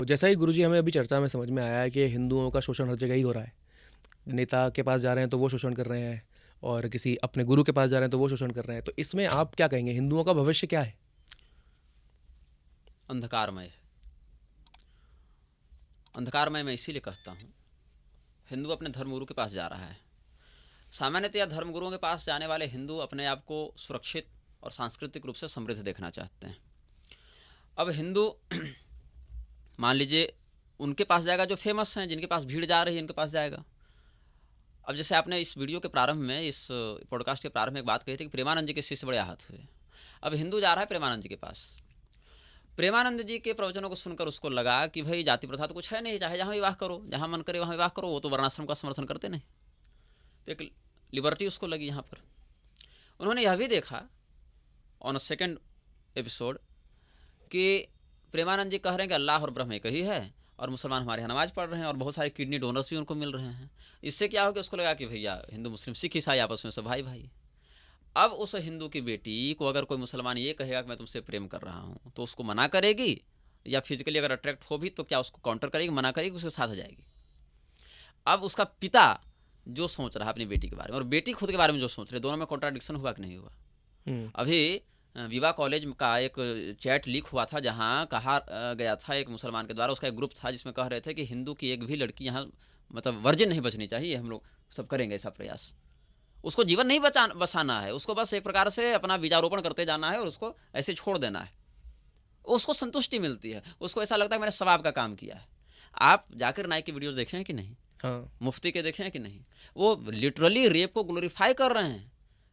तो जैसा ही गुरुजी हमें अभी चर्चा में समझ में आया है कि हिंदुओं का शोषण हर जगह ही हो रहा है। नेता के पास जा रहे हैं तो वो शोषण कर रहे हैं, और किसी अपने गुरु के पास जा रहे हैं तो वो शोषण कर रहे हैं। तो इसमें आप क्या कहेंगे, हिंदुओं का भविष्य क्या है? अंधकारमय है। अंधकारमय मैं इसीलिए कहता हूँ, हिंदू अपने धर्मगुरु के पास जा रहा है। सामान्यतया धर्मगुरुओं के पास जाने वाले हिंदू अपने आप को सुरक्षित और सांस्कृतिक रूप से समृद्ध देखना चाहते हैं। अब हिंदू मान लीजिए उनके पास जाएगा जो फेमस हैं, जिनके पास भीड़ जा रही है, इनके पास जाएगा। अब जैसे आपने इस वीडियो के प्रारंभ में, इस पॉडकास्ट के प्रारंभ में एक बात कही थी कि प्रेमानंद जी के शिष्य बड़े आहत हुए। अब हिंदू जा रहा है प्रेमानंद जी के पास। प्रेमानंद जी के प्रवचनों को सुनकर उसको लगा कि भाई जाति प्रथा तो कुछ है नहीं, चाहे जहाँ विवाह करो, जहाँ मन करे वहाँ विवाह करो, वो तो वर्णाश्रम का समर्थन करते नहीं। तो एक लिबर्टी उसको लगी यहाँ पर। उन्होंने यह भी देखा ऑन अ सेकेंड एपिसोड कि प्रेमानंद जी कह रहे हैं कि अल्लाह और ब्रह्म एक ही है, और मुसलमान हमारे यहाँ नमाज पढ़ रहे हैं, और बहुत सारे किडनी डोनर्स भी उनको मिल रहे हैं। इससे क्या हो कि उसको लगा कि भैया हिंदू मुस्लिम सिख ईसाई आपस में सब भाई भाई। अब उस हिंदू की बेटी को अगर कोई मुसलमान ये कहेगा कि मैं तुमसे प्रेम कर रहा हूँ, तो उसको मना करेगी, या फिजिकली अगर अट्रैक्ट हो भी तो क्या उसको काउंटर करेगी, मना करेगी, उसके साथ हो जाएगी। अब उसका पिता जो सोच रहा है अपनी बेटी के बारे में, और बेटी खुद के बारे में जो सोच रहे, दोनों में कॉन्ट्राडिक्शन हुआ कि नहीं हुआ? अभी विवाह कॉलेज का एक चैट लीक हुआ था, जहाँ कहा गया था एक मुसलमान के द्वारा, उसका एक ग्रुप था जिसमें कह रहे थे कि हिंदू की एक भी लड़की यहाँ मतलब वर्जिन नहीं बचनी चाहिए, हम लोग सब करेंगे ऐसा प्रयास। उसको जीवन नहीं बसाना है, उसको बस एक प्रकार से अपना बीजारोपण करते जाना है और उसको ऐसे छोड़ देना है। उसको संतुष्टि मिलती है, उसको ऐसा लगता है मैंने सवाब का काम किया है। आप जाकिर नाइक की वीडियोस देखे हैं कि नहीं? हाँ। मुफ्ती के देखे हैं कि नहीं? वो लिटरली रेप को ग्लोरीफाई कर रहे हैं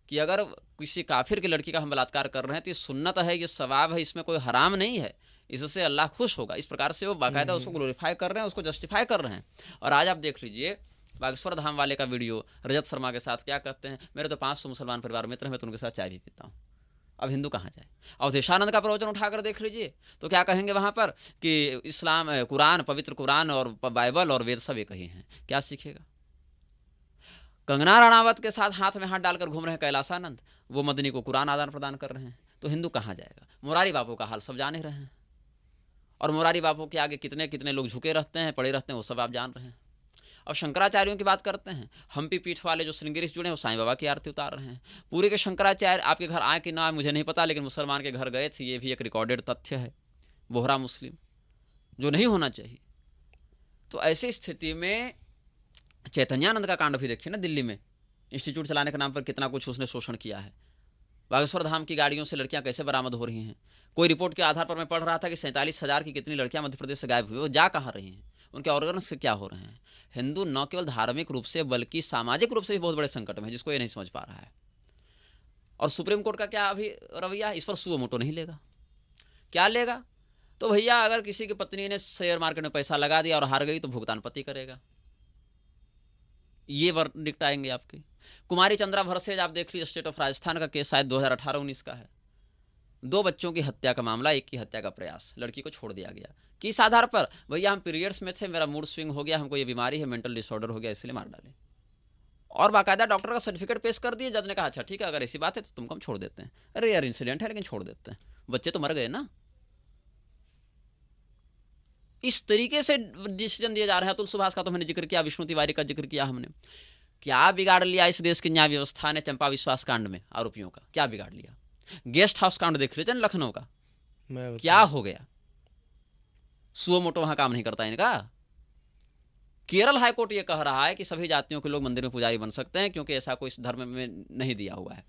कि अगर किसी काफिर की लड़की का हम बलात्कार कर रहे हैं तो ये सुन्नत है, ये सवाब है, इसमें कोई हराम नहीं है, इससे अल्लाह खुश होगा। इस प्रकार से वो बाकायदा उसको ग्लोरीफाई कर रहे हैं, उसको जस्टिफाई कर रहे हैं। और आज आप देख लीजिए बागेश्वर धाम वाले का वीडियो रजत शर्मा के साथ क्या कहते हैं, मेरे तो 500 मुसलमान परिवार मित्र हैं, मैं तो उनके साथ चाय भी पीता हूँ। अब हिंदू कहाँ जाए? अवधेशानंद का प्रवचन उठाकर देख लीजिए तो क्या कहेंगे वहाँ पर कि इस्लाम, कुरान, पवित्र कुरान और बाइबल और वेद सब एक ही हैं। क्या सीखेगा? कंगना रणावत के साथ हाथ में हाथ डालकर घूम रहे हैं कैलासानंद, वो मदनी को कुरान आदान प्रदान कर रहे हैं। तो हिंदू कहाँ जाएगा? मोरारी बापू का हाल सब जाने रहे हैं, और मोरारी बापू के आगे कितने कितने लोग झुके रहते हैं, पड़े रहते हैं, वो सब आप जान रहे हैं। अब शंकराचार्यों की बात करते हैं, हम्पी पीठ वाले जो श्रृंगेरी से जुड़े हैं वो साईं बाबा की आरती उतार रहे हैं। पूरे के शंकराचार्य आपके घर आए कि ना आए मुझे नहीं पता, लेकिन मुसलमान के घर गए थे, ये भी एक रिकॉर्डेड तथ्य है। बोहरा मुस्लिम, जो नहीं होना चाहिए। तो ऐसी स्थिति में चैतन्यानंद का कांड भी देखिए ना, दिल्ली में इंस्टीट्यूट चलाने के नाम पर कितना कुछ उसने शोषण किया है। बागेश्वर धाम की गाड़ियों से लड़कियां कैसे बरामद हो रही हैं। कोई रिपोर्ट के आधार पर मैं पढ़ रहा था कि 47,000 की कितनी लड़कियां मध्य प्रदेश से गायब हुई, वो जा कहाँ रही हैं, उनके ऑर्गन्स क्या हो रहे हैं। हिंदू न केवल धार्मिक रूप से बल्कि सामाजिक रूप से भी बहुत बड़े संकट में है, जिसको ये नहीं समझ पा रहा है। और सुप्रीम कोर्ट का क्या अभी रवैया, इस पर सुओ मोटो नहीं लेगा। क्या लेगा? तो भैया अगर किसी की पत्नी ने शेयर मार्केट में पैसा लगा दिया और हार गई तो भुगतान पति करेगा, ये वर्डिक्ट आएंगे आपके। कुमारी चंद्रा भरसेज आप देख लीजिए, स्टेट ऑफ राजस्थान का केस शायद 2018-19 का है। 2 बच्चों की हत्या का मामला, एक की हत्या का प्रयास, लड़की को छोड़ दिया गया। किस आधार पर? भैया हम पीरियड्स में थे, मेरा मूड स्विंग हो गया, हमको ये बीमारी है, मेंटल डिसऑर्डर हो गया, इसलिए मार डाले। और बाकायदा डॉक्टर का सर्टिफिकेट पेश कर दिए। जज ने कहा अच्छा ठीक है, अगर ऐसी बात है तो तुमको हम छोड़ देते हैं। अरे यार इंसिडेंट है लेकिन छोड़ देते हैं, बच्चे तो मर गए ना। इस तरीके से डिसीजन दिए जा रहे हैं। अतुल सुभाष का तो मैंने जिक्र किया, विष्णु तिवारी का जिक्र किया हमने। क्या बिगाड़ लिया इस देश की न्याय व्यवस्था ने चंपा विश्वास कांड में आरोपियों का? क्या बिगाड़ लिया? गेस्ट हाउस कांड देख लीजिए लखनऊ का, क्या हो गया? सुओ मोटो वहां काम नहीं करता इनका। केरल हाईकोर्ट ये कह रहा है कि सभी जातियों के लोग मंदिर में पुजारी बन सकते हैं, क्योंकि ऐसा कोई इस धर्म में नहीं दिया हुआ है।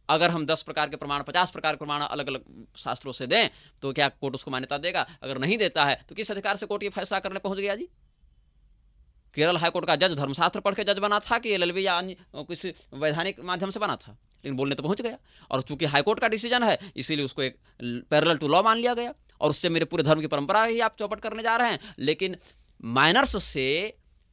अगर हम 10 प्रकार के प्रमाण, 50 प्रकार के प्रमाण अलग अलग शास्त्रों से दें तो क्या कोर्ट उसको मान्यता देगा? अगर नहीं देता है तो किस अधिकार से कोर्ट ये फैसला करने पहुंच गया जी? केरल हाईकोर्ट का जज धर्मशास्त्र पढ़ के जज बना था कि एलएलबी या अन्य किसी वैधानिक माध्यम से बना था, लेकिन बोलने तो पहुंच गया। और चूंकि हाईकोर्ट का डिसीजन है इसीलिए उसको एक पैरेलल टू लॉ मान लिया गया, और उससे मेरे पूरे धर्म की परंपरा ही आप चौपट करने जा रहे हैं। लेकिन माइनर्स से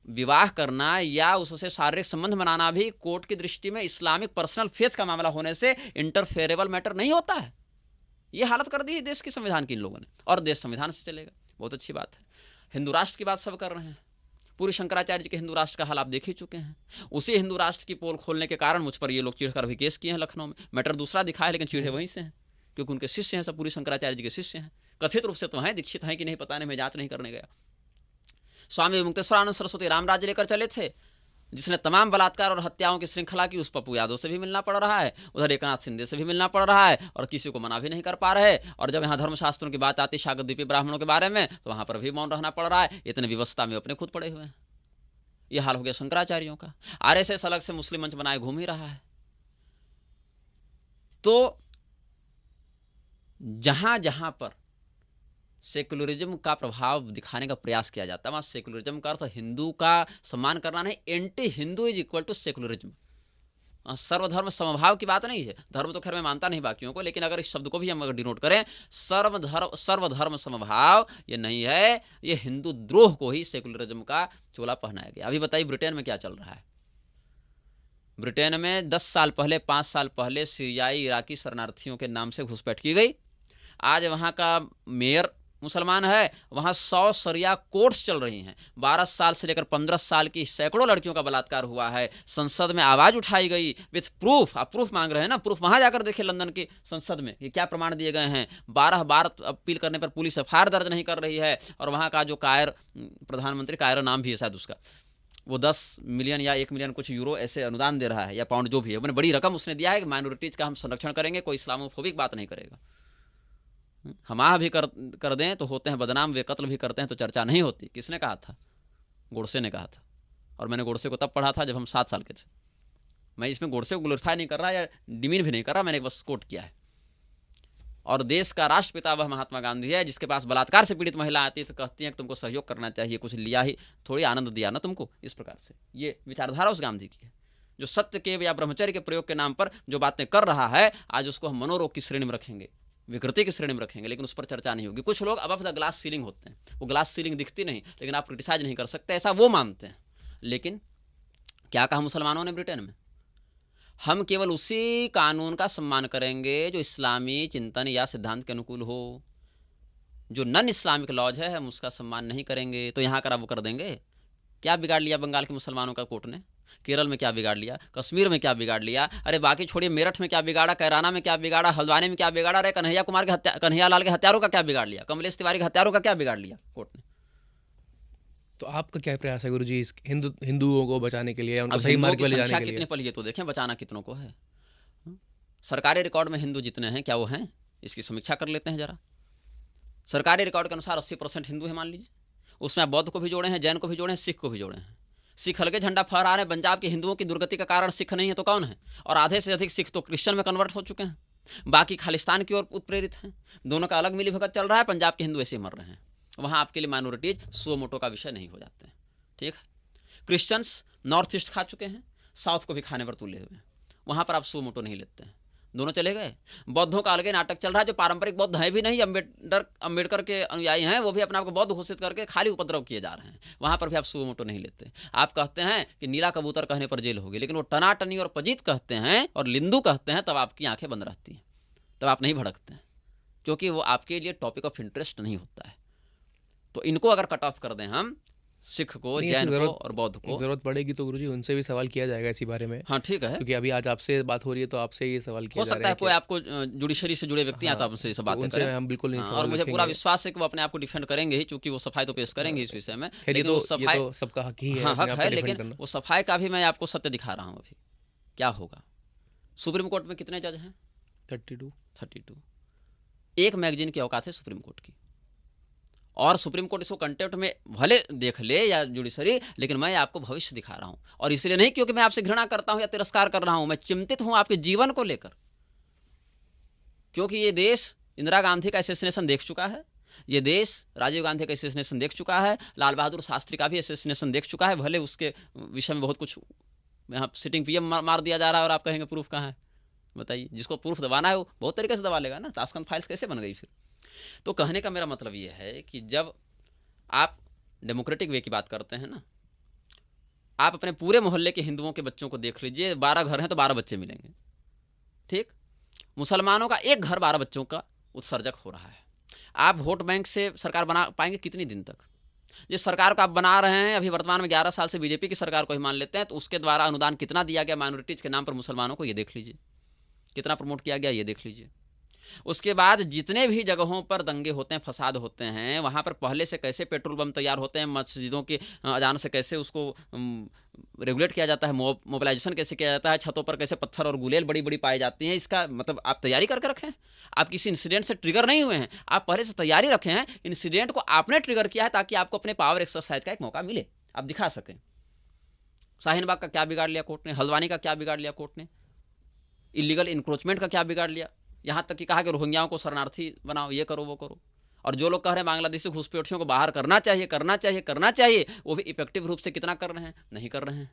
विवाह करना या उससे शारीरिक संबंध बनाना भी कोर्ट की दृष्टि में इस्लामिक पर्सनल फेथ का मामला होने से इंटरफेरेबल मैटर नहीं होता है। ये हालत कर दी है देश के संविधान की इन लोगों ने, और देश संविधान से चलेगा। बहुत अच्छी बात है। हिंदू राष्ट्र की बात सब कर रहे हैं। पूरी शंकराचार्य जी के हिंदू राष्ट्र का हाल आप देख ही चुके हैं। उसी हिंदू राष्ट्र की पोल खोलने के कारण मुझ पर ये लोग चिढ़कर भी केस किए हैं लखनऊ में। मैटर दूसरा दिखा है लेकिन चिढ़े वहीं से हैं, क्योंकि उनके शिष्य हैं सब, पूरी शंकराचार्य जी के शिष्य हैं। कथित रूप से तो हैं, दीक्षित हैं कि नहीं पता नहीं, मैं जांच नहीं करने गया। स्वामी मुक्तेश्वरानंद सरस्वती राम राज्य लेकर चले थे, जिसने तमाम बलात्कार और हत्याओं की श्रृंखला की, उस पप्पू यादव से भी मिलना पड़ रहा है, उधर एकनाथ शिंदे से भी मिलना पड़ रहा है, और किसी को मना भी नहीं कर पा रहे। और जब यहाँ धर्मशास्त्रों की बात आती शागद्वीपी ब्राह्मणों के बारे में, तो वहां पर भी मौन रहना पड़ रहा है। इतने व्यवस्था में अपने खुद पड़े हुए हैं। यह हाल हो गया शंकराचार्यों का। आरएसएस अलग से मुस्लिम मंच बनाए घूम ही रहा है। तो जहां जहां पर सेकुलरिज्म का प्रभाव दिखाने का प्रयास किया जाता है, वहां सेकुलरिज्म का अर्थ हिंदू का सम्मान करना नहीं। Anti Hindu is equal to secularism. सर्वधर्म समभाव की बात नहीं है। धर्म तो खैर मैं मानता नहीं बाकियों को, लेकिन अगर इस शब्द को भी हम अगर डिनोट करें, सर्वधर्म समभाव, ये नहीं है, ये हिंदू द्रोह को ही सेकुलरिज्म का चोला पहनाया गया। अभी बताइए ब्रिटेन में क्या चल रहा है। ब्रिटेन में 10 साल पहले, 5 साल पहले सीरियाई इराकी शरणार्थियों के नाम से घुसपैठ की गई। आज वहाँ का मेयर मुसलमान है, वहाँ 100 शरिया कोर्ट्स चल रही हैं। 12 साल से लेकर 15 साल की सैकड़ों लड़कियों का बलात्कार हुआ है। संसद में आवाज़ उठाई गई विथ प्रूफ। आप प्रूफ मांग रहे हैं ना, प्रूफ वहाँ जाकर देखिए लंदन की संसद में कि क्या प्रमाण दिए गए हैं। 12 बार अपील करने पर पुलिस एफआईआर दर्ज नहीं कर रही है। और वहाँ का जो कायर प्रधानमंत्री, कायर नाम भी है शायद उसका, वो 10 मिलियन या 1 मिलियन कुछ यूरो ऐसे अनुदान दे रहा है, या पाउंड जो भी है, मैंने बड़ी रकम उसने दिया है कि माइनॉरिटीज़ का हम संरक्षण करेंगे, कोई इस्लामोफोबिक बात नहीं करेगा। हम भी कर दें तो होते हैं बदनाम, वे कत्ल भी करते हैं तो चर्चा नहीं होती। किसने कहा था? गोडसे ने कहा था। और मैंने गोडसे को तब पढ़ा था जब हम 7 साल के थे। मैं इसमें गोडसे को ग्लोरीफाई नहीं कर रहा या डिमीन भी नहीं कर रहा, मैंने बस कोट किया है। और देश का राष्ट्रपिता वह महात्मा गांधी है, जिसके पास बलात्कार से पीड़ित महिला आती है तो कहती है कि तुमको सहयोग करना चाहिए, कुछ लिया ही थोड़ी, आनंद दिया ना तुमको। इस प्रकार से ये विचारधारा उस गांधी की है, जो सत्य के या ब्रह्मचर्य के प्रयोग के नाम पर जो बातें कर रहा है, आज उसको हम मनोरोग की श्रेणी में रखेंगे, विकृति की श्रेणी में रखेंगे, लेकिन उस पर चर्चा नहीं होगी। कुछ लोग अब द ग्लास सीलिंग होते हैं, वो ग्लास सीलिंग दिखती नहीं, लेकिन आप क्रिटिसाइज नहीं कर सकते, ऐसा वो मानते हैं। लेकिन क्या कहा मुसलमानों ने ब्रिटेन में? हम केवल उसी कानून का सम्मान करेंगे जो इस्लामी चिंतन या सिद्धांत के अनुकूल हो। जो नॉन इस्लामिक लॉज है हम उसका सम्मान नहीं करेंगे। तो यहाँ कर वो कर देंगे। क्या बिगाड़ लिया बंगाल के मुसलमानों का कोर्ट ने? केरल में क्या बिगाड़ लिया? कश्मीर में क्या बिगाड़ लिया? अरे बाकी छोड़िए, मेरठ में क्या बिगाड़ा, कैराना में क्या बिगाड़ा, हल्द्वानी में क्या बिगाड़ा? अरे कन्हैया लाल के हत्यारों का क्या बिगाड़ लिया? कमलेश तिवारी के हत्यारों का क्या बिगाड़ लिया कोर्ट ने? तो आपका क्या प्रयास है गुरुजी इस हिंदुओं को बचाने के लिए, उनको अब सही मार्ग की पर ले संख्या जाने के कितने लिए? पर, ये तो देखें, बचाना कितनों को है। सरकारी रिकॉर्ड में हिंदू जितने हैं, क्या वो हैं? इसकी समीक्षा कर लेते हैं जरा। सरकारी रिकॉर्ड के अनुसार 80% हिंदू है मान लीजिए। उसमें आप बौद्ध को भी जोड़े हैं, जैन को भी जोड़े हैं, सिख को भी जोड़े हैं। सिख हल्के झंडा फहरा रहे हैं। पंजाब के हिंदुओं की दुर्गति का कारण सिख नहीं है तो कौन है? और आधे से अधिक सिख तो क्रिश्चियन में कन्वर्ट हो चुके हैं, बाकी खालिस्तान की ओर उत्प्रेरित हैं। दोनों का अलग मिली भगत चल रहा है। पंजाब के हिंदू ऐसे मर रहे हैं। वहाँ आपके लिए माइनॉरिटीज सो मोटो का विषय नहीं हो जाते हैं। ठीक है, क्रिश्चियंस नॉर्थ ईस्ट खा चुके हैं, साउथ को भी खाने पर तुले हुए हैं, वहाँ पर आप सो मोटो नहीं लेते हैं। दोनों चले गए। बौद्धों का अलग नाटक चल रहा है, जो पारंपरिक बौद्ध है भी नहीं, अम्बेडकर के अनुयायी हैं, वो भी अपने आप को बौद्ध घोषित करके खाली उपद्रव किए जा रहे हैं। वहाँ पर भी आप सो मोटो नहीं लेते। आप कहते हैं कि नीला कबूतर कहने पर जेल होगी, लेकिन वो टनाटनी और पजीत कहते हैं और लिंदू कहते हैं, तब आपकी आंखें बंद रहती हैं, तब आप नहीं भड़कते हैं, क्योंकि वो आपके लिए टॉपिक ऑफ इंटरेस्ट नहीं होता है। तो इनको अगर कट ऑफ कर दें हम, सिख को, जैन को और बौद्ध को, जरूरत पड़ेगी तो गुरुजी उनसे भी सवाल किया जाएगा इसी बारे में। हाँ ठीक है, क्योंकि अभी आज आपसे बात हो रही है तो आपसे ये सवाल किया हो जा सकता रहा है कोई आपको जुडिशरी से जुड़े व्यक्ति हैं तो आपसे ये सब बातें करें। हम बिल्कुल नहीं और मुझे पूरा विश्वास है कि वो अपने आप को डिफेंड करेंगे ही, क्योंकि वो सफाई तो पेश करेंगे इस विषय में। लेकिन वो सफाई तो सबका हक ही है। हाँ हक है, लेकिन वो सफाई का भी मैं आपको सत्य दिखा रहा हूँ। अभी क्या होगा? सुप्रीम कोर्ट में कितने जज हैं? 32। एक मैगजीन की औकात है सुप्रीम कोर्ट की, और सुप्रीम कोर्ट इसको कंटेम्प्ट में भले देख ले या जुडिशरी, लेकिन मैं आपको भविष्य दिखा रहा हूं। और इसलिए नहीं क्योंकि मैं आपसे घृणा करता हूं या तिरस्कार कर रहा हूं, मैं चिंतित हूं आपके जीवन को लेकर, क्योंकि ये देश इंदिरा गांधी का असैसिनेशन देख चुका है, ये देश राजीव गांधी का असैसिनेशन देख चुका है, लाल बहादुर शास्त्री का भी असैसिनेशन देख चुका है। भले उसके विषय में बहुत कुछ यहाँ सिटिंग पीएम मार दिया जा रहा है और आप कहेंगे प्रूफ कहाँ है? बताइए, जिसको प्रूफ दबाना है वो बहुत तरीके से दबा लेगा ना। ताशकंद फाइल्स कैसे बन गई फिर? तो कहने का मेरा मतलब ये है कि जब आप डेमोक्रेटिक वे की बात करते हैं ना, आप अपने पूरे मोहल्ले के हिंदुओं के बच्चों को देख लीजिए। 12 घर हैं तो 12 बच्चे मिलेंगे। ठीक, मुसलमानों का एक घर 12 बच्चों का उत्सर्जक हो रहा है। आप वोट बैंक से सरकार बना पाएंगे कितनी दिन तक? जिस सरकार को आप बना रहे हैं, अभी वर्तमान में 11 साल से बीजेपी की सरकार को ही मान लेते हैं, तो उसके द्वारा अनुदान कितना दिया गया माइनॉरिटीज़ के नाम पर मुसलमानों को, ये देख लीजिए। कितना प्रमोट किया गया, ये देख लीजिए। उसके बाद जितने भी जगहों पर दंगे होते हैं, फसाद होते हैं, वहाँ पर पहले से कैसे पेट्रोल बम तैयार होते हैं, मस्जिदों की अजान से कैसे उसको रेगुलेट किया जाता है, मोबिलाइजेशन कैसे किया जाता है, छतों पर कैसे पत्थर और गुलेल बड़ी बड़ी पाई जाती हैं, इसका मतलब आप तैयारी करके रखें। आप किसी इंसिडेंट से ट्रिगर नहीं हुए हैं, आप पहले से तैयारी रखे हैं। इंसिडेंट को आपने ट्रिगर किया है ताकि आपको अपने पावर एक्सरसाइज का एक मौका मिले, आप दिखा सकें। शाहीन बाग का क्या बिगाड़ लिया कोर्ट ने, हल्द्वानी का क्या बिगाड़ लिया कोर्ट ने, इलीगल इंक्रोचमेंट का क्या बिगाड़ लिया, यहाँ तक कि कहा कि रोहिंग्याओं को शरणार्थी बनाओ, ये करो वो करो। और जो लोग कह रहे हैं बांग्लादेशी घुसपैठियों को बाहर करना चाहिए करना चाहिए करना चाहिए, वो भी इफेक्टिव रूप से कितना कर रहे हैं, नहीं कर रहे हैं।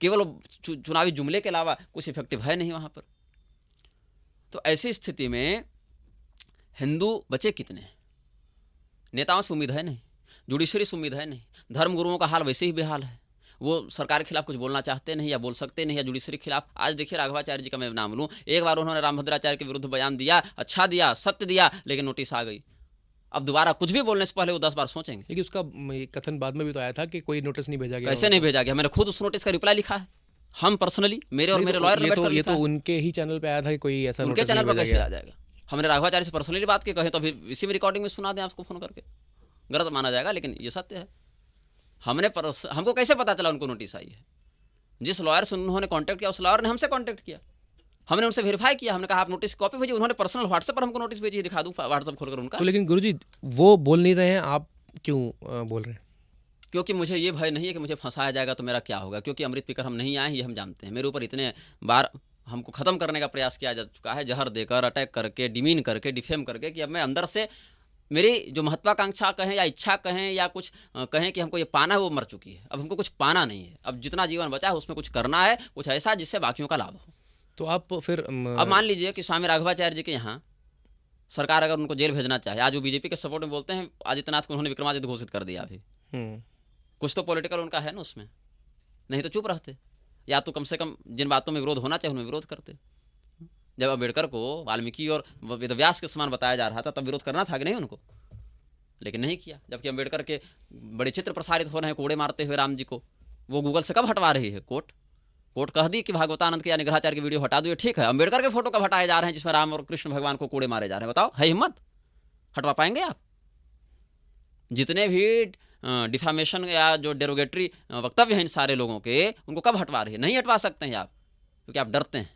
केवल चुनावी जुमले के अलावा कुछ इफेक्टिव है नहीं वहाँ पर। तो ऐसी स्थिति में हिंदू बचे कितने? नेताओं से उम्मीद है नहीं, जुडिशरी से उम्मीद है नहीं, धर्मगुरुओं का हाल वैसे ही बेहाल है। वो सरकार के खिलाफ कुछ बोलना चाहते नहीं या बोल सकते नहीं, या जुडिशरी के खिलाफ। आज देखिए राघवाचार्य जी का मैं नाम लूँ, एक बार उन्होंने रामभद्राचार्य के विरुद्ध बयान दिया, अच्छा दिया, सत्य दिया, लेकिन नोटिस आ गई। अब दोबारा कुछ भी बोलने से पहले वो 10 बार सोचेंगे। लेकिन उसका कथन बाद में भी तो आया था कि कोई नोटिस नहीं भेजा गया। कैसे नहीं भेजा गया? मैंने खुद उस नोटिस का रिप्लाई लिखा है, हम पर्सनली, मेरे और मेरे लॉयर ने। ये तो उनके ही चैनल पे आया था कि कोई ऐसा उनके चैनल पर कैसे आ जाएगा? हमने राघवाचार्य से पर्सनली बात की, कहे तो अभी इसी में रिकॉर्डिंग में सुना दें आपको फ़ोन करके, गलत माना जाएगा लेकिन ये सत्य है। हमको कैसे पता चला उनको नोटिस आई है? जिस लॉयर से उन्होंने कांटेक्ट किया उस लॉयर ने हमसे कांटेक्ट किया, हमने उनसे वेरीफाई किया, हमने कहा आप नोटिस कॉपी भेजिए, उन्होंने पर्सनल व्हाट्सएप पर हमको नोटिस भेजी, दिखा दूँ व्हाट्सएप खोलकर उनका। तो लेकिन गुरुजी वो बोल नहीं रहे हैं, आप क्यों बोल रहे हैं? क्योंकि मुझे ये भय नहीं है कि मुझे फंसाया जाएगा तो मेरा क्या होगा, क्योंकि अमृत पीकर हम नहीं आए, ये हम जानते हैं। मेरे ऊपर इतने बार हमको ख़त्म करने का प्रयास किया जा चुका है, जहर देकर, अटैक करके, डिमीन करके, डिफेम करके, कि अब मैं अंदर से मेरी जो महत्वाकांक्षा कहें या इच्छा कहें या कुछ कहें कि हमको ये पाना है, वो मर चुकी है। अब हमको कुछ पाना नहीं है, अब जितना जीवन बचा है उसमें कुछ करना है, कुछ ऐसा जिससे बाकियों का लाभ हो। तो आप फिर अब मान लीजिए कि स्वामी राघवाचार्य जी के यहाँ सरकार अगर उनको जेल भेजना चाहे, आज वो बीजेपी के सपोर्ट में बोलते हैं, आदित्यनाथ को उन्होंने विक्रमादित्य घोषित कर दिया अभी, कुछ तो पॉलिटिकल उनका है ना उसमें, नहीं तो चुप रहते, या तो कम से कम जिन बातों में विरोध होना चाहिए उनमें विरोध करते। जब अम्बेडकर को वाल्मीकि और वेदव्यास के समान बताया जा रहा था तब विरोध करना था कि नहीं उनको, लेकिन नहीं किया। जबकि अम्बेडकर के बड़े चित्र प्रसारित हो रहे हैं कोड़े मारते हुए राम जी को, वो गूगल से कब हटवा रही है कोर्ट कह दी कि भागवतानंद के या निग्रहाचार्य की वीडियो हटा दो, ठीक है। अम्बेडकर के फोटो कब हटाए जा रहे हैं जिसमें राम और कृष्ण भगवान को कोड़े मारे जा रहे हैं? बताओ, है हिम्मत? हटवा पाएंगे आप? जितने भी डिफामेशन या जो डेरोगेटरी वक्तव्य हैं इन सारे लोगों के, उनको कब हटवा रही है? नहीं हटवा सकते हैं आप, क्योंकि आप डरते हैं।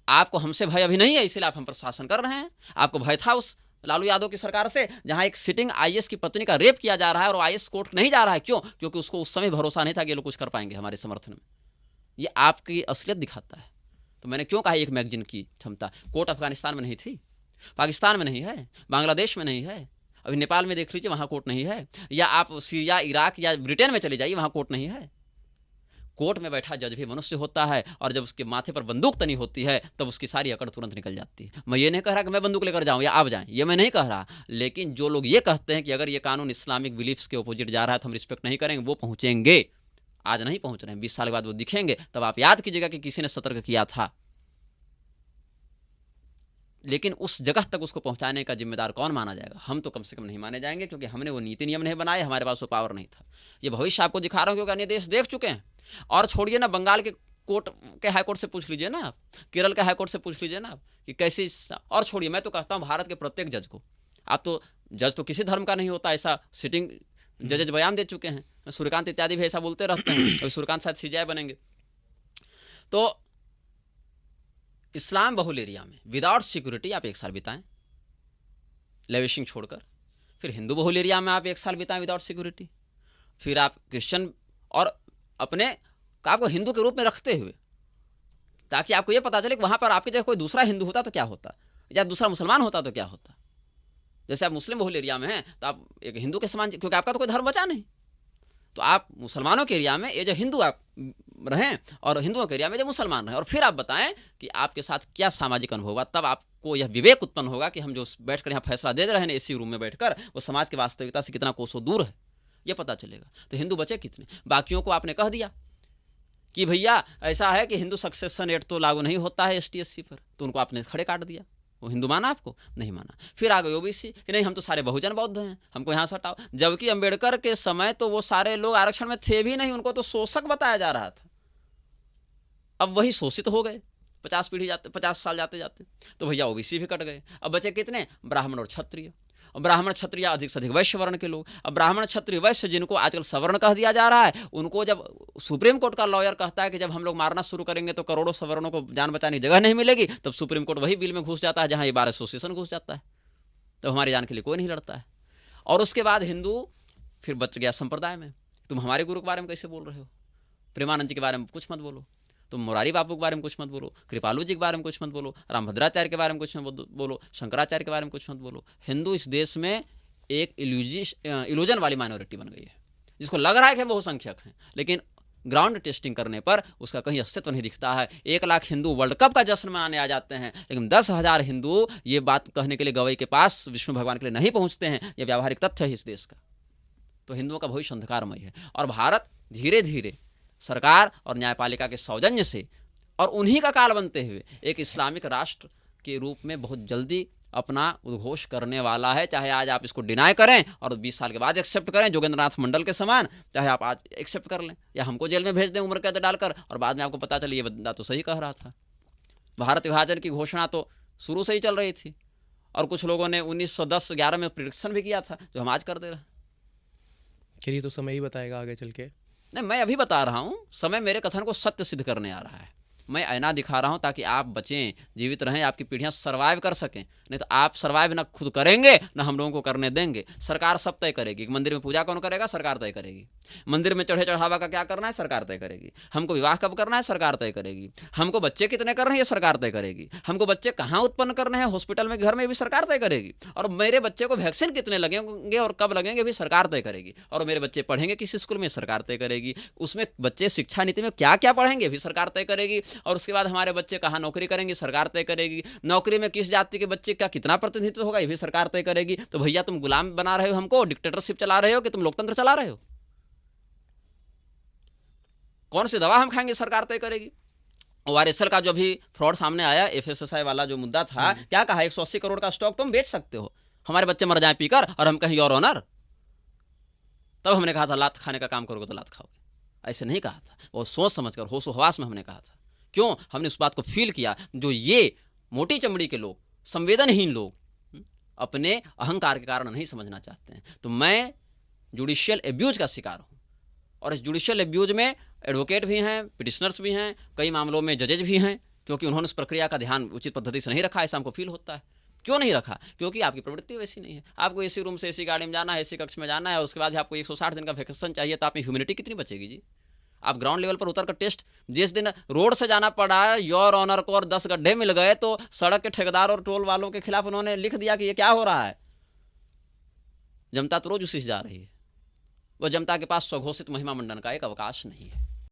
आपको हमसे भय अभी नहीं है, इसीलिए आप हम पर शासन कर रहे हैं। आपको भय था उस लालू यादव की सरकार से, जहां एक सिटिंग आईएएस की पत्नी का रेप किया जा रहा है और आईएएस कोर्ट नहीं जा रहा है। क्यों? क्योंकि उसको उस समय भरोसा नहीं था कि ये लोग कुछ कर पाएंगे हमारे समर्थन में। ये आपकी असलियत दिखाता है। तो मैंने क्यों कहा एक मैगजीन की क्षमता। कोर्ट अफगानिस्तान में नहीं थी, पाकिस्तान में नहीं है, बांग्लादेश में नहीं है, अभी नेपाल में देख लीजिए वहाँ कोर्ट नहीं है, या आप सीरिया, इराक या ब्रिटेन में चले जाइए, वहाँ कोर्ट नहीं है। कोर्ट में बैठा जज भी मनुष्य होता है, और जब उसके माथे पर बंदूक तनी होती है तब उसकी सारी अकड़ तुरंत निकल जाती है। मैं ये नहीं कह रहा कि मैं बंदूक लेकर जाऊँ या आप जाएँ, ये मैं नहीं कह रहा। लेकिन जो लोग ये कहते हैं कि अगर ये कानून इस्लामिक बिलीफ्स के अपोजिट जा रहा है तो हम रिस्पेक्ट नहीं करेंगे, वो पहुँचेंगे। आज नहीं पहुँच रहे हैं, 20 साल के बाद वो दिखेंगे, तब आप याद कीजिएगा कि किसी ने सतर्क किया था। लेकिन उस जगह तक उसको पहुंचाने का जिम्मेदार कौन माना जाएगा? हम तो कम से कम नहीं माने जाएंगे, क्योंकि हमने वो नीति नियम नहीं बनाए, हमारे पास वो पावर नहीं था। ये भविष्य आपको दिखा रहा हूँ क्योंकि अन्य देश देख चुके हैं। और छोड़िए ना, बंगाल के कोर्ट के हाईकोर्ट से पूछ लीजिए ना आप, केरल के हाईकोर्ट से पूछ लीजिए ना आप कि कैसे। और छोड़िए, मैं तो कहता हूँ भारत के प्रत्येक जज को, आप तो जज तो किसी धर्म का नहीं होता, ऐसा सिटिंग जजेज बयान दे चुके हैं। सूर्यकांत इत्यादि भी ऐसा बोलते रहते हैं, अभी सूर्यकांत शायद सीजीआई बनेंगे। तो इस्लाम बहुल एरिया में विदाउट सिक्योरिटी आप 1 साल बिताएं, लेविशिंग छोड़कर। फिर हिंदू बहुल एरिया में आप 1 साल बिताएं विदाउट सिक्योरिटी। फिर आप क्रिश्चियन और अपने आपको हिंदू के रूप में रखते हुए, ताकि आपको ये पता चले कि वहाँ पर आपकी जगह कोई दूसरा हिंदू होता तो क्या होता, या दूसरा मुसलमान होता तो क्या होता। जैसे आप मुस्लिम बहुल एरिया में हैं तो आप एक हिंदू के समान, क्योंकि आपका तो कोई धर्म बचा नहीं, तो आप मुसलमानों के एरिया में ये जो हिंदू आप रहें और हिंदुओं के एरिया में जो मुसलमान रहें, और फिर आप बताएं कि आपके साथ क्या सामाजिक अनुभव होगा। तब आपको यह विवेक उत्पन्न होगा कि हम जो बैठकर यहाँ फैसला दे रहे हैं एसी रूम में बैठकर, वो समाज की वास्तविकता से कितना कोसों दूर है, ये पता चलेगा। तो हिंदू बचे कितने? बाकियों को आपने कह दिया कि भैया ऐसा है कि हिंदू सक्सेशन रेट तो लागू नहीं होता है ST/SC पर, तो उनको आपने खड़े काट दिया। वो हिंदू माना आपको? नहीं माना। फिर आ गए OBC कि नहीं, हम तो सारे बहुजन बौद्ध हैं, हमको यहाँ से हटाओ। जबकि अम्बेडकर के समय तो वो सारे लोग आरक्षण में थे भी नहीं, उनको तो शोषक बताया जा रहा था। अब वही शोषित हो गए, 50 पीढ़ी जाते, 50 साल जाते जाते, तो भैया ओबीसी भी कट गए। अब बचे कितने? ब्राह्मण और क्षत्रिय। और ब्राह्मण क्षत्रिय अधिक से अधिक वैश्य वर्ण के लोग। अब ब्राह्मण क्षत्रिय वैश्य जिनको आजकल सवर्ण कह दिया जा रहा है, उनको जब सुप्रीम कोर्ट का लॉयर कहता है कि जब हम लोग मारना शुरू करेंगे तो करोड़ों सवर्णों को जान बचाने की जगह नहीं मिलेगी, तब सुप्रीम कोर्ट वही बिल में घुस जाता है जहां ये बार एसोसिएशन घुस जाता है। तब हमारी जान के लिए कोई नहीं लड़ता है। और उसके बाद हिंदू फिर बच गया संप्रदाय में। तुम हमारे गुरु के बारे में कैसे बोल रहे हो? प्रेमानंद जी के बारे में कुछ मत बोलो, तुम मुरारी बापू के बारे में कुछ मत बोलो, कृपालु जी के बारे में कुछ मत बोलो, रामभद्राचार्य के बारे में कुछ मत बोलो, शंकराचार्य के बारे में कुछ मत बोलो। हिंदू इस देश में एक इल्यूजन वाली माइनॉरिटी बन गई है, जिसको लग रहा है कि हम बहुसंख्यक हैं, लेकिन ग्राउंड टेस्टिंग करने पर उसका कहीं अस्तित्व नहीं दिखता है। 1 लाख हिंदू वर्ल्ड कप का जश्न मनाने आ जाते हैं, लेकिन 10,000 हिंदू ये बात कहने के लिए गवाही के पास विष्णु भगवान के लिए नहीं पहुंचते हैं। यह व्यावहारिक तथ्य है इस देश का। तो हिंदुओं का भविष्य अंधकारमय है। और भारत धीरे धीरे सरकार और न्यायपालिका के सौजन्य से और उन्हीं का काल बनते हुए एक इस्लामिक राष्ट्र के रूप में बहुत जल्दी अपना उद्घोष करने वाला है। चाहे आज आप इसको डिनाई करें और 20 साल के बाद एक्सेप्ट करें जोगेंद्रनाथ मंडल के समान, चाहे आप आज एक्सेप्ट कर लें या हमको जेल में भेज दें उम्र कैद डालकर, और बाद में आपको पता चले ये बंदा तो सही कह रहा था। भारत विभाजन की घोषणा तो शुरू से ही चल रही थी, और कुछ लोगों ने 1910-11 में प्रिडिक्शन भी किया था, जो हम आज कर दे रहे हैं। चलिए, तो समय ही बताएगा आगे चल के। नहीं, मैं अभी बता रहा हूँ, समय मेरे कथन को सत्य सिद्ध करने आ रहा है। मैं आईना दिखा रहा हूं ताकि आप बचें, जीवित रहें, आपकी पीढ़ियां सर्वाइव कर सकें। नहीं तो आप सर्वाइव ना खुद करेंगे ना हम लोगों को करने देंगे। सरकार सब तय करेगी। मंदिर में पूजा कौन करेगा? सरकार तय करेगी। मंदिर में चढ़े चढ़ावा का क्या करना है? सरकार तय करेगी। हमको विवाह कब करना है? सरकार तय करेगी। हमको बच्चे कितने करने हैं? ये सरकार तय करेगी। हमको बच्चे कहाँ उत्पन्न करने हैं, हॉस्पिटल में, घर में, भी सरकार तय करेगी। और मेरे बच्चे को वैक्सीन कितने लगेंगे और कब लगेंगे भी सरकार तय करेगी। और मेरे बच्चे पढ़ेंगे किस स्कूल में? सरकार तय करेगी। उसमें बच्चे शिक्षा नीति में क्या क्या पढ़ेंगे भी सरकार तय करेगी। और उसके बाद हमारे बच्चे कहाँ नौकरी करेंगे? सरकार तय करेगी। नौकरी में किस जाति के बच्चे का कितना प्रतिनिधित्व होगा ये भी सरकार तय करेगी। तो भैया तुम गुलाम बना रहे हो हमको, डिक्टेटरशिप चला रहे हो कि तुम लोकतंत्र चला रहे हो? कौन सी दवा हम खाएंगे? सरकार तय करेगी। ORSL का जो भी फ्रॉड सामने आया, FSSAI वाला जो मुद्दा था, क्या कहा? 180 करोड़ का स्टॉक तुम बेच सकते हो, हमारे बच्चे मर जाएं पीकर, और हम कहीं योर ऑनर। तब हमने कहा था लात खाने का काम करोगे तो लात खाओगे। ऐसे नहीं कहा था, वो सोच समझकर होशो हवास में हमने कहा था। क्यों? हमने उस बात को फील किया जो ये मोटी चमड़ी के लोग, संवेदनहीन लोग अपने अहंकार के कारण नहीं समझना चाहते हैं। तो मैं जुडिशियल एब्यूज का शिकार हूँ, और इस जुडिशियल एब्यूज में एडवोकेट भी हैं, पिटिशनर्स भी हैं, कई मामलों में जजेज भी हैं, क्योंकि उन्होंने उस प्रक्रिया का ध्यान उचित पद्धति से नहीं रखा। ऐसा हमको फील होता है। क्यों नहीं रखा? क्योंकि आपकी प्रवृत्ति वैसी नहीं है। आपको एसी रूम से एसी गाड़ी में जाना है, एसी कक्ष में जाना है, और उसके बाद आपको 160 दिन का वैकेशन चाहिए, तो आप में ह्यूमिनिटी कितनी बचेगी जी? आप ग्राउंड लेवल पर उतर कर टेस्ट, जिस दिन रोड से जाना पड़ा योर ऑनर को और 10 गड्ढे मिल गए, तो सड़क के ठेकेदार और टोल वालों के खिलाफ उन्होंने लिख दिया कि ये क्या हो रहा है। जनता तो रोज उसी से जा रही है। वो जनता के पास स्वघोषित महिमा मंडन का एक अवकाश नहीं है।